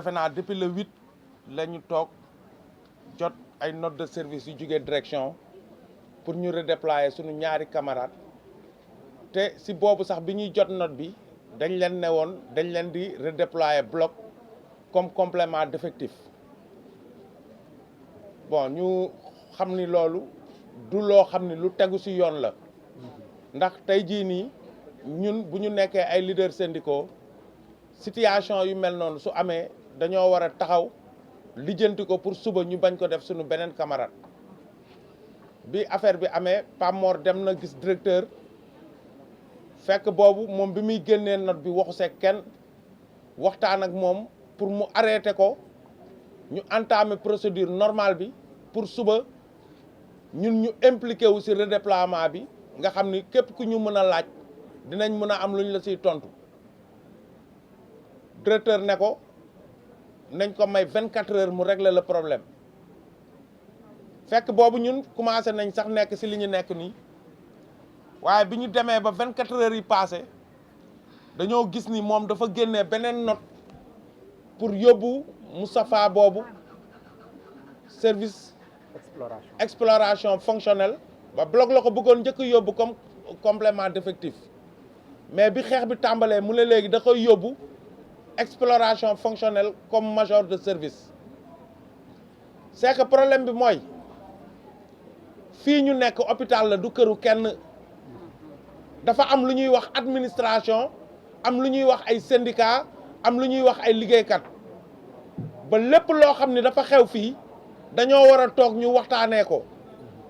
defe naa depuis le 8 la ñu toog jot ay note de service yu jugee direction pour ñu redéployer suñu ñaari camarades te si boobu sax bi ñuy jot note bi dañ leen ne woon dañ leen di redéployer bloc comme complément d'effectif bon ñu xam ni loolu du loo xam ni lu tegu ci yoon la ndax tey jii nii ñun bu ñu nekkee ay leaders syndicaux situation yu mel noonu su amee dañoo war a taxaw lijjanti ko pour suba ñu bañ ko def suñu beneen camarade bi affaire bi amee Pape Mor dem na gis directeur fekk boobu moom bi muy génnee note bi waxu see kenn waxtaan ak moom pour mu arrêter ko ñu entamer procédure normale bi pour suba ñun ñu impliqué wu ci redéploiement bi nga xam ni képp ku ñu mën a laaj dinañ mën a am lu ñu la ciy tontu directeur ne ko nañ ko may 24 heures mu régler le problème fekk boobu ñun commencé nañ sax nekk ci li ñu nekk nii waaye bi ñu demee ba 24 heures yi passé dañoo gis ni moom dafa génnee beneen note pour yóbbu Moustapha boobu service exploration fonctionnelle ba bloc la ko bëggoon njëkk yóbbu comme complément d'effectif mais bi xeex bi tàmbalee mu ne léegi da koy yóbbu exploration fonctionnelle comme major de service c'est que problème bi mooy fii ñu nekk hôpital la du këru kenn dafa am lu ñuy wax administration am lu ñuy wax ay syndicat am lu ñuy wax ay liggéeykat ba lépp loo xam ni dafa xew fii dañoo war a toog ñu waxtaanee ko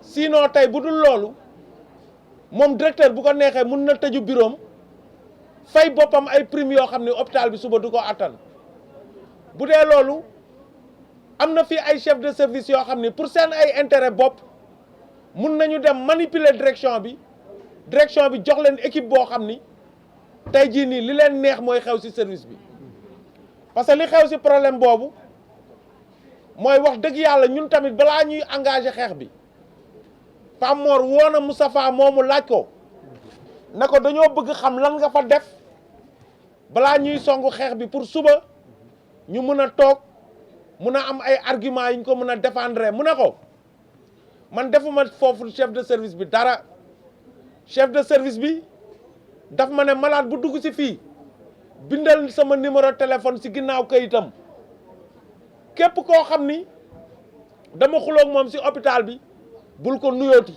sinon tey bu dul loolu moom directeur bu ko neexee mun na tëju bureau fay boppam ay prime yoo xam ne hôpital bi suba du ko attan bu dee loolu am na fii ay chef de service yoo xam ne pour seen ay intérêt bopp mun nañu dem manipuler direction bi jox leen équipe boo xam ni tey jii nii li leen neex mooy xew ci service bi parce que li xew ci problème boobu mooy wax dëgg yàlla ñun tamit balaa ñuy engagé xeex bi Pape Mor woo na Moustapha moomu laaj ko ne ko dañoo bëgg xam lan nga fa def balaa ñuy songu xeex bi pour suba ñu mën a toog mun a am ay arguments yi ñu ko mën a défendre mu ne ko man defuma foofu chef de service bi dara chef de service bi daf ma ne malade bu dugg ci fii bindal sama numéro téléphone ci ginnaaw kayitam képp koo xam ni dama xuloog moom ci hôpital bi bul ko nuyooti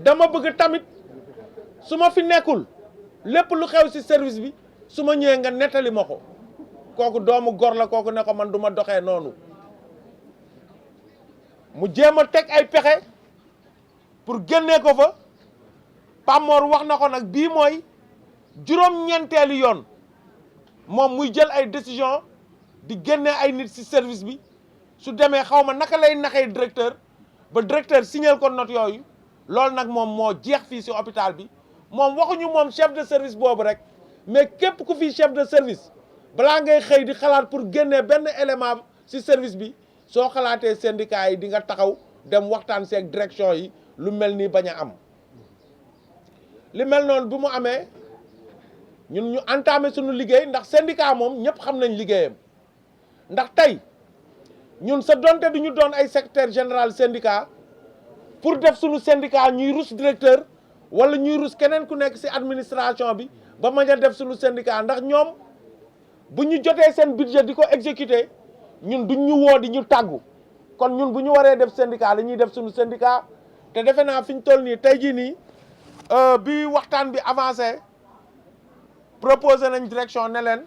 dama bëgg tamit su ma fi nekkul lépp lu xew ci service bi su ma ñëwee nga nettali ma ko kooku doomu gor la kooku ne ko man du ma doxee noonu mu jéem a teg ay pexe pour génnee ko fa Pape Mor wax na ko nag bii mooy juróom-ñeenteelu yoon moom muy jël ay décision di génne ay nit ci service bi su demee xaw ma naka lay naxee directeur ba directeur signal ko note yooyu loolu nag moom moo jeex fii ci hôpital bi moom waxuñu moom chef de service boobu rek mais képp ku fi chef de service balaa ngay xëy di xalaat pour génne benn élément ci service bi soo xalaatee syndicat yi di nga taxaw dem waxtaan ci ak direction yi lu mel nii bañ a am li mel noonu bu mu amee ñun ñu entamé suñu liggéey ndax syndicat moom ñëpp xam nañ liggéeyam ndax tey ñun sa donte du ñu doon ay secrétaire général syndicat pour def suñu syndicat ñuy rus directeur wala ñuy rus keneen ku nekk ci administration bi ba mañ a def suñu syndicat ndax ñoom bu ñu jotee seen budget di ko exécuter ñun duñ ñu woo di ñu tàggu kon ñun bu ñu waree def syndicat dañuy def suñu syndicat te defe naa fi ñu toll nii tey jii nii bi waxtaan bi avancé proposé nañ direction ne leen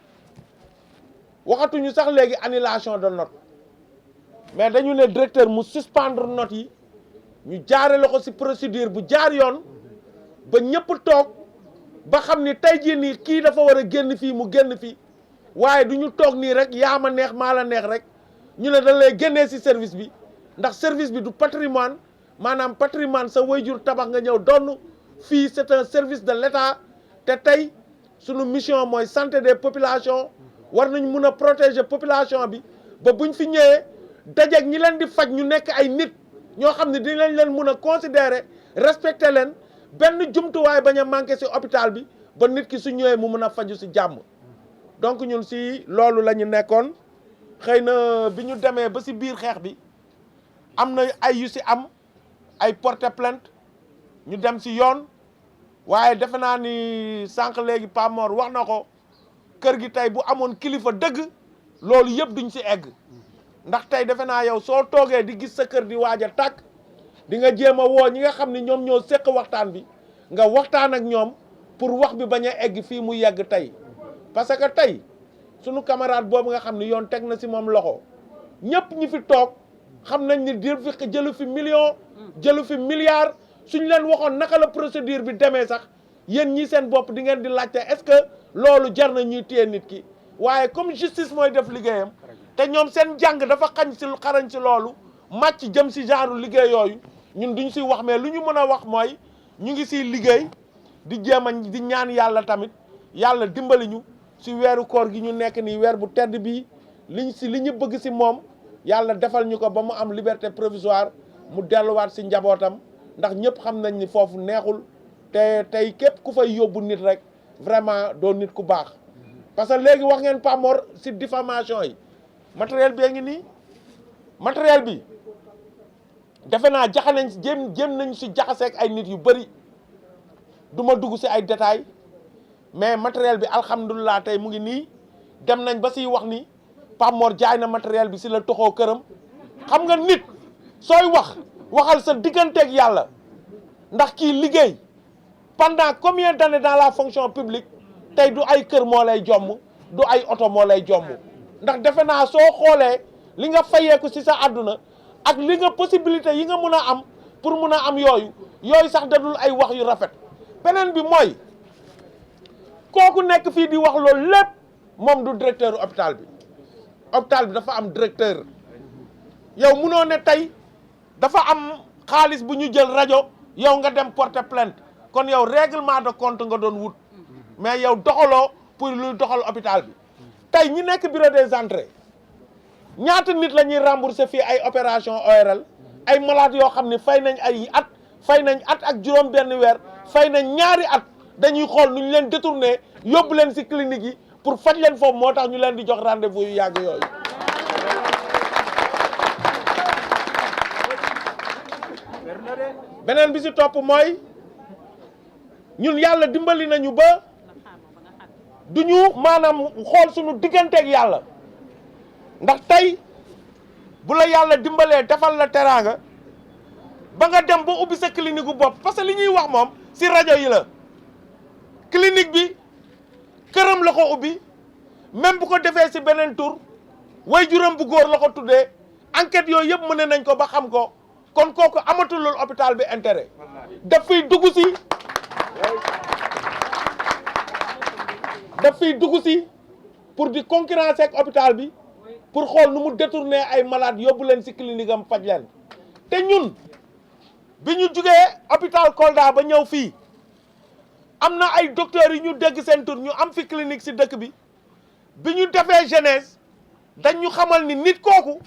waxatuñu sax léegi annulation de note mais dañu ne directeur mu suspendre note yi ñu jaarale ko ci procédure bu jaar yoon ba ñëpp toog ba xam ni tey jii nii kii dafa war a génn fii mu génn fii waaye du ñu toog nii rek yaa ma neex maa la neex rek ñu ne dañ lay génnee ci service bi ndax service bi du patrimoine maanaam patrimoine sa wayjur tabax nga ñëw donn fii c'est un service de l'État te tey sunu mission mooy santé des populations war nañ mun a protéger population bi ba buñ fi ñëwee dajeeg ñi leen di faj ñu nekk ay nit ñoo xam ne dinañ leen mun a considérer respecter leen benn jumtuwaay bañ a manqué ci hôpital bi ba nit ki su ñëwee mu mun a faju ci jàmm donc ñun si loolu la ñu nekkoon xëy na bi ñu demee ba si biir xeex bi am na ay yu si am ay porter plainte ñu dem si yoon waaye defe naa ni sànq léegi Pa Mor wax na ko kër gi tey bu amoon kilifa dëgg loolu yëpp duñ si egg ndax tey defe naa yow soo toogee di gis sa kër di waaj a tàkk di nga jéem a woo ñi nga xam ne ñoom ñoo séq waxtaan bi nga waxtaan ak ñoom pour wax bi bañ a egg fii mu yegg tey parce que tey sunu camarade boobu nga xam ne yoon teg na si moom loxo ñëpp ñi fi toog xam nañ ni jëlu fi million jëlu fi milliard suñ leen waxoon naka la procédure bi demee sax yéen ñi seen bopp di ngeen di laajte est-ce que loolu jar na ñuy téye nit ki waaye comme justice mooy def liggéeyam te ñoom seen jàng dafa xarañ si loolu màcc jëm si genre liggéey yooyu ñun duñ si wax mais lu ñu mën a wax mooy ñu ngi siy liggéey di jéem a di ñaan yàlla tamit yàlla dimbali ñu si weeru koor gi ñu nekk nii weer bu tedd bii li ñu bëgg si moom yàlla defal ñu ko ba mu am liberté provisoire mu delluwaat si njabootam ndax ñëpp xam nañ ni foofu neexul te tey képp ku fay yóbbu nit rek vraiment doo nit ku baax parce que léegi wax ngeen Pa Mor si diffamation yi matériel bi ngi nii matériel bi defe naa jaxa nañ si jéem nañ si jaxaseeg ay nit yu bëri du ma dugg si ay détails mais matériel bi alhamdulilah tey mu ngi nii dem nañ ba siy wax ni Pa Mor jaay na matériel bi si la toxoo këram xam nga nit sooy waxal sa digganteeg yàlla ndax kii liggéey pendant combien d'années dans la fonction publique tey du ay kër moo lay jomm du ay oto moo lay jomm ndax defe naa soo xoolee li nga fayeeku si sa àdduna ak li nga possibilité yi nga mun a am pour mun a am yooyu sax dadul ay wax yu rafet beneen bi mooy kooku nekk fii di wax loolu lépp moom du directeur hôpital bi dafa am directeur yow munoo ne tey dafa am xaalis bu ñu jël rajo yow nga dem porter plainte kon yow règlement de compte nga doon wut mais yow doxaloo pour luy doxal hôpital bi tey ñi nekk bureau des entrées ñaata nit la ñuy rembourser fii ay opération ORL ay malades yoo xam ne fay nañ at ak juróom benn weer fay nañ ñaari at dañuy xool nu ñu leen détourné yóbbu leen ci clinique yi pour faj leen foofu moo tax ñu leen di jox rendez-vous yu yàgg yooyu beneen bi ci topp mooy ñun yàlla dimbali nañu ba du ñu maanaam xool suñu digganteeg yàlla ndax tey bu la yàlla dimbalee defal la teraanga ba nga dem ba ubbi sa clinique gu bopp parce que li ñuy wax moom ci rajo yi la clinique bi këram la ko ubbi même bu ko defee ci beneen tur waajuram bu góor la ko tuddee enquête yooyu yëpp mën nañ ko ba xam ko kon kooku amatul loolu hôpital bi intérêt daf fiy dugg si pour di concurrencer ak hôpital bi pour xool nu mu détourner ay malades yóbbu leen ci clinique am faj leen te ñun bi ñu jugee hôpital Kolda ba ñëw fii am na ay docteurs yi ñu dégg seen tur ñu am fi clinique ci dëkk bi bi ñu defee genèse dañ ñu xamal ni nit kooku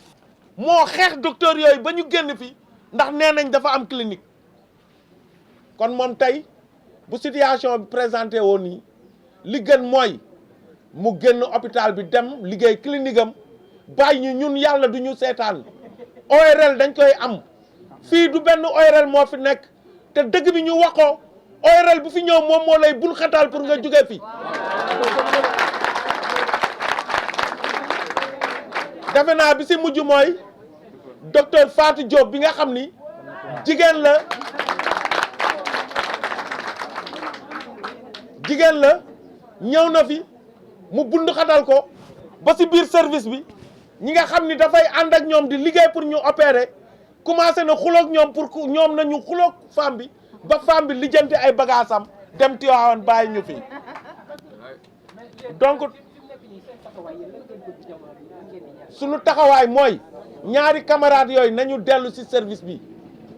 moo xeex docteurs yooyu ba ñu génn fi ndax nee nañ dafa am clinique kon moom tey bu situation bi présenté woon nii li gën mooy mu génn hôpital bi dem liggéey clinique am bàyyi ñu ñun yàlla du ñu seetaan ORL dañ koy am fii du benn ORL moo fi nekk te dëgg bi ñu wax ko ORL bu fi ñëw moom moo lay bul xatal pour nga jóge fi defe naa bi si mujj mooy docteur Fatou Diop bi nga xam ni jigéen la ñëw na fi mu bund xatal ko ba si biir service bi ñi nga xam ni dafay ànd ak ñoom di liggéey pour ñu opérer commencé na xuloog ñoom pour ñoom nañu xuloog femme bi ba femme bi lijjanti ay bagaasam dem Tivaouane bàyyi ñu fi donc suñu taxawaay mooy ñaari camarades yooyu nañu dellu ci service bi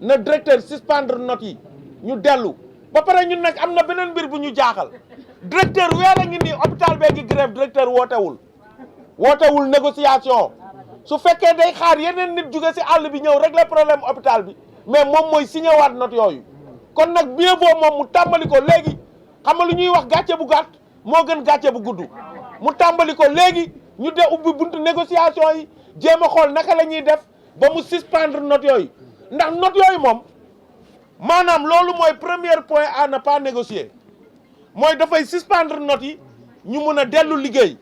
na directeur suspendre notes yi ñu dellu ba pare ñun nag am na beneen mbir bu ñu jaaxal directeur weer a ngi nii hôpital bee ngi grève directeur wootewul négociation su fekkee day xaar yeneen nit jóge ci àll bi ñëw régler problème hôpital bi mais moom mooy signé waat notes yooyu kon nag mieux vaut moom mu tàmbali ko léegi xam nga lu ñuy wax gàcce bu gàtt moo gën gàcce bu gudd mu tàmbali ko léegi ñu de ubbi buntu négociation yi jéem a xool naka la ñuy def ba mu suspendre note yooyu ndax note yooyu moom maanaam loolu mooy premier point à ne pas négocier mooy dafay suspendre note yi ñu mun a dellu liggéey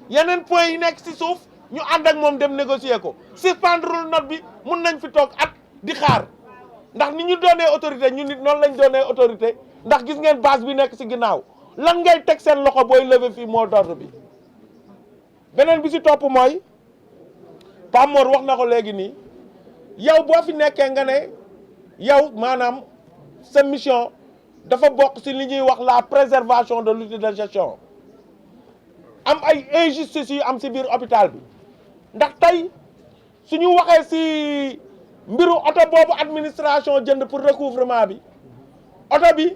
yeneen point yi nekk ci suuf ñu ànd ak moom dem négocier ko suspendre note bi mun nañ fi toog at di xaar ndax ni ñu doonee autorité ñu nit noonu lañ doonee autorité ndax gis ngeen base bi nekk ci ginnaaw lan ngay teg seen loxo booy lever fii mot d'ordre bi beneen bi ci topp mooy Pape Mor wax na ko léegi nii yow boo fi nekkee nga ne yow maanaam sa mission dafa bokk ci li ñuy wax la préservation de l'outil de gestion am ay injustices yu am ci biir hôpital bi ndax tey suñu waxee ci mbiru oto boobu administration jënd pour recouvrement bi oto bi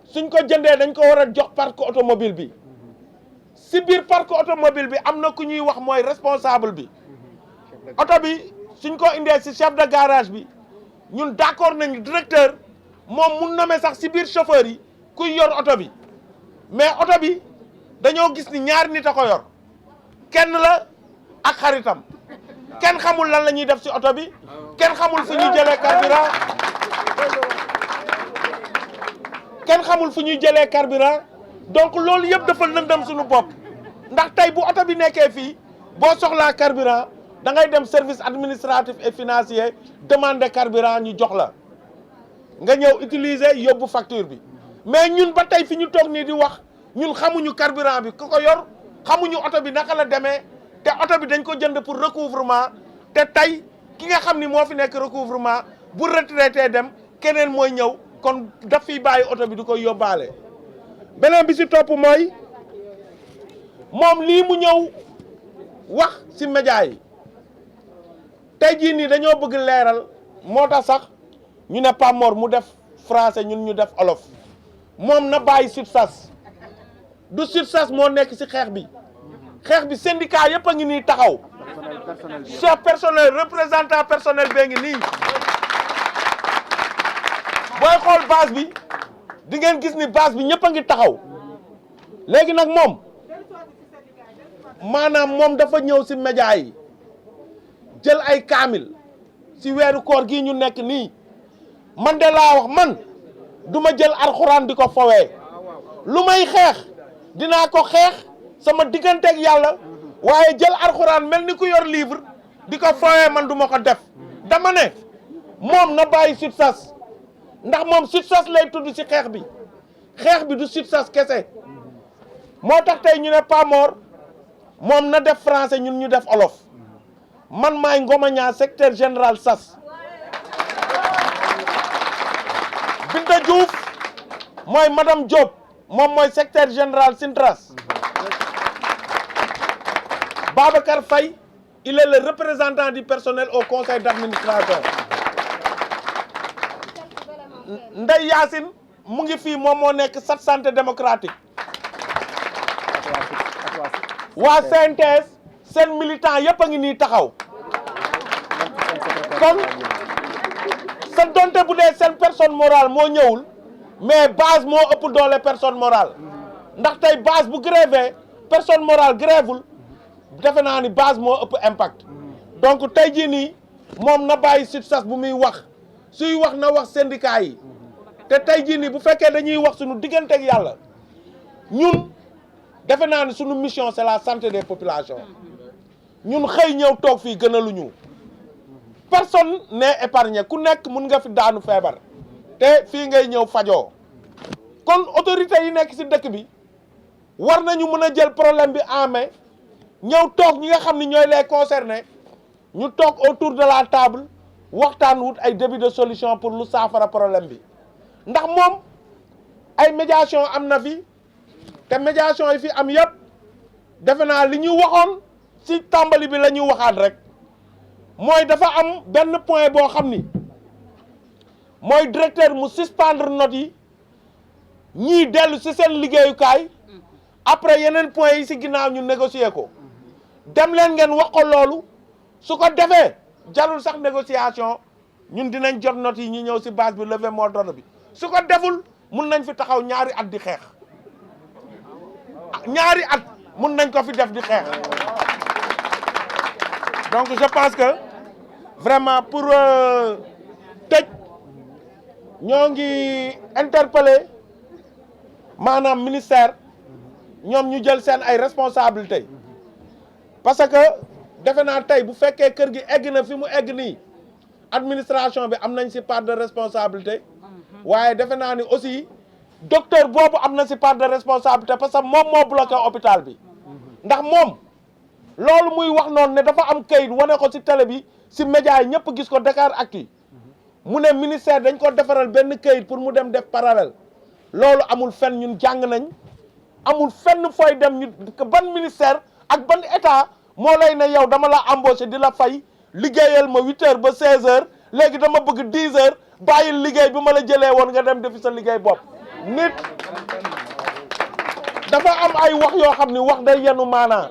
suñ ko jëndee dañ ko war a jox parc automobile bi ci biir parc automobile bi am na ku ñuy wax mooy responsable bi oto bi suñ ko indee ci chef de garage bi ñun d'accord nañu directeur moom mun nommer sax ci biir chauffeur yi kuy yor oto bi mais oto bi dañoo gis ni ñaari nit a ko yor kenn la ak xaritam kenn xamul lan la ñuy def ci oto bi kenn xamul fu ñuy jëlee carburant kenn xamul fu ñuy jëlee carburant donc loolu yëpp dafa lëndëm suñu bopp ndax tey bu oto bi nekkee fii boo soxlaa carburant da ngay dem service administratif et financier demander carburant ñu jox la nga ñëw utiliser yóbbu facture bi mais ñun ba tey fi ñu toog nii di wax ñun xamuñu carburant bi ku ko yor xamuñu oto bi naka la demee te oto bi dañ ko jënd pour recouvrement te tey ki nga xam ni moo fi nekk recouvrement bu retraité dem keneen mooy ñëw kon daf fiy bàyyi oto bi du koy yóbbaale. beneen bi ci topp mooy moom lii mu ñëw wax ci média yi tey jii nii dañoo bëgg leeral moo tax sax ñu ne Pape Mor mu def français ñun ñu def olof moom na bàyyi SUTSAS du SUTSAS moo nekk ci xeex bi syndicat yëpp a ngi nii taxaw chef personnel représentant personnel bee ngi nii booy xool base bi di ngeen gis ni base bi ñëpp a ngi taxaw léegi nag moom maanaam moom dafa ñëw ci média yi jël ay kaamil ci weeru koor gii ñu nekk nii man de laa wax man du ma jël alxuraan di ko fowee lu may xeex dinaa ko xeex sama digganteeg yàlla waaye jël alxuraan mel ni ku yor livre di ko fowee man du ma ko def dama ne moom na bàyyi SUTSAS ndax moom SUTSAS lay tudd ci xeex bi du SUTSAS kese moo tax tey ñu ne Pape Mor moom na def français ñun ñu def olof man maay Ngoma Niang secrétaire général SAS Binta Diouf mooy madame Diop moom mooy secrétaire général Sintras Babacar Faye il est le représentant du personnel au conseil d'administration Ndeye Yacine mu ngi fii moom moo nekk sat santé démocratique waa CNTS seen militant yëpp a ngi nii taxaw kon sa donte bu dee seen personne morale moo ñëwul mais base moo ëpp doole personne morale ndax tey base bu grévé personne morale grévul defe naa ni base moo ëpp impact donc tey jii nii moom na bàyyi SUTSAS bu muy wax suy wax na wax syndicat yi te tey jii nii bu fekkee dañuy wax suñu diggante ak yàlla ñun defe naa ni suñu mission c'est la santé des populations ñun xëy ñëw toog fii gënaluñu personne n'est épargné ku nekk mun nga fi daanu feebar te fii ngay ñëw fajoo kon autorité yi nekk ci dëkk bi war nañu mën a jël problème bi en main ñëw toog ñi nga xam ni ñooy les concernés ñu toog autour de la table waxtaan wut ay début de solution pour lu saafara problème bi ndax moom ay médiation am na fi te médiation yi fi am yëpp defe naa li ñu waxoon ci tàmbali bi la ñu waxaat rek mooy dafa am benn point boo xam ni mooy directeur mu suspendre notes yi ñii dellu ci seen liggéeyukaay après yeneen point yi ci ginnaaw ñu négocier ko dem leen ngeen wax ko loolu su ko defee jarul sax négociation ñun dinañ jot notes yi ñu ñëw ci base bi lever mot d'ordre bi su ko deful mun nañ fi taxaw ñaari at di xeex ñaari at mun nañ ko fi def di xeex donc je pense que vraiment pour tëj ñoo ngi interpeller maanaam ministère ñoom ñu jël seen ay responsabilités parce que defe naa tey bu fekkee kër gi egg na fi mu egg nii administration bi am nañ ci part de responsabilité waaye defe naa ni aussi docteur boobu am na ci part de responsabilité parce que moom moo bloqué hôpital bi ndax moom loolu muy wax noonu ne dafa am kayit wane ko ci télé bi ci média yi ñëpp gis ko Dakaractu mu ne ministère dañ ko defaral benn kayit pour mu dem def parallèle loolu amul fenn ñun jàng nañ amul fenn fooy dem ñu ban ministère ak ban état moo lay ne yow dama la embauché di la fay liggéeyal ma 8h ba 16h léegi dama bëgg 10h bàyyil liggéey bi ma la jëlee woon nga dem defi sa liggéey bopp nit dafa am ay wax yoo xam ni wax day yenu maanaa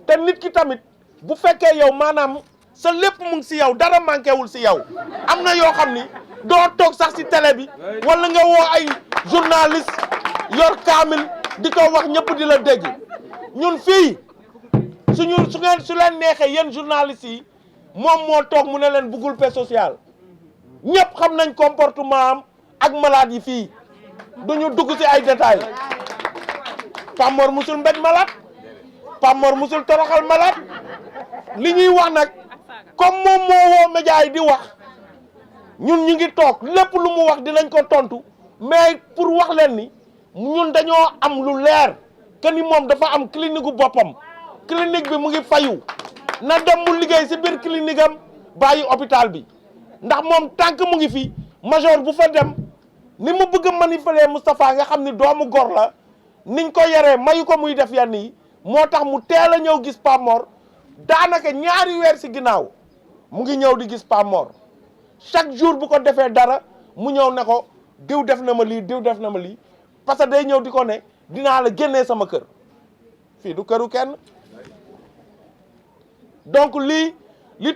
te nit ki tamit bu fekkee yow maanaam sa lépp mu ngi si yow dara manqué wul si yow am na yoo xam ni doo toog sax si télé bi wala nga woo ay journaliste yor kaamil di ko wax ñëpp di la dégg ñun fii su leen neexee yéen journalistes yi moom moo toog mu ne leen bëggul paix sociale ñëpp xam nañ comportement am ak malade yi fii duñu dugg si ay détails Pape Mor musul mbéj malade Pape Mor musul toroxal malade li ñuy wax nag comme moom moo woo média yi di wax ñun ñu ngi toog lépp lu mu wax dinañ ko tontu mais pour wax leen ni ñun dañoo am lu leer que ni moom dafa am clinique gu boppam clinique bi mu ngi fayu na dem mu liggéey si biir clinique am bàyyi hôpital bi ndax moom tànk mu ngi fi major bu fa dem ni mu bëgg a manipuler Moustapha nga xam ni doomu gor la niñ ko yaree mayu ko muy def yenn yi moo tax mu teel a ñëw gis Pape Mor daanaka ñaari weer si ginnaaw mu ngi ñëw di gis Pape Mor chaque jour bu ko defee dara mu ñëw ne ko diw def na ma lii diw def na ma lii parce que day ñëw di ko ne dinaa la génnee sama kër fii du këru kenn donc li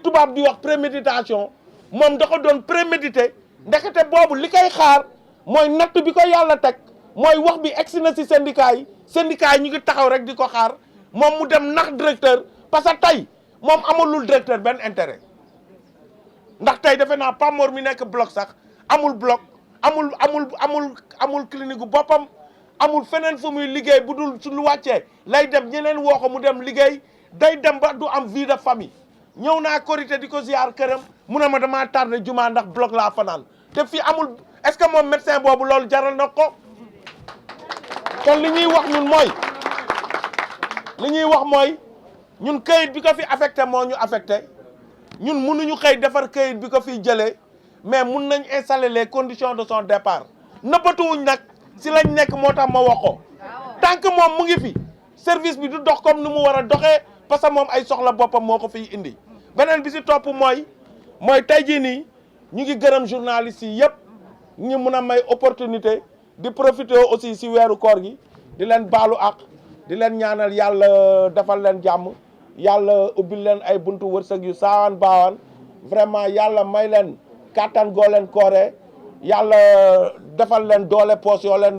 tubaab di wax préméditation moom da ko doon prémédité ndekete boobu li koy xaar mooy natt bi ko yàlla teg mooy wax bi egsi na si syndicat yi ñu ngi taxaw rek di ko xaar moom mu dem nax directeur parce que tey moom amalul directeur benn intérêt ndax tey defe naa Pape Mor mi nekk bloc sax amul bloc amul clinique gu boppam amul feneen fu muy liggéey bu dul su lu wàccee lay dem ñeneen woo ko mu dem liggéey day dem ba du am vie de famille ñëw naa Korité di ko ziar këram mu ne ma damaa tardé juma ndax bloc laa fanaan te fii amul est-ce que moom médecin boobu loolu jaral na ko kon li ñuy wax mooy ñun këyit bi ko fi affecté moo ñu affecté ñun mënuñu xëy defar këyit bi ko fiy jëlee mais mun nañ installer les conditions de son départ nëbbatuwuñ nag si lañ nekk moo tax ma wax ko tant que moom mu ngi fi service bi du dox comme ni mu war a doxee parce que moom ay soxla boppam moo ko fiy indi beneen bi si topp mooy tey jii nii ñu ngi gërëm journalistes yi yëpp ñu mun a may opportunité di profiter aussi si weeru koor gi di leen baalu ak di leen ñaanal yàlla defal leen jàmm yàlla ubbil leen ay buntu wërsëg yu saawaan baawaan vraiment yàlla may leen kàttan goo leen kooree yàlla defal leen doole poos yoo leen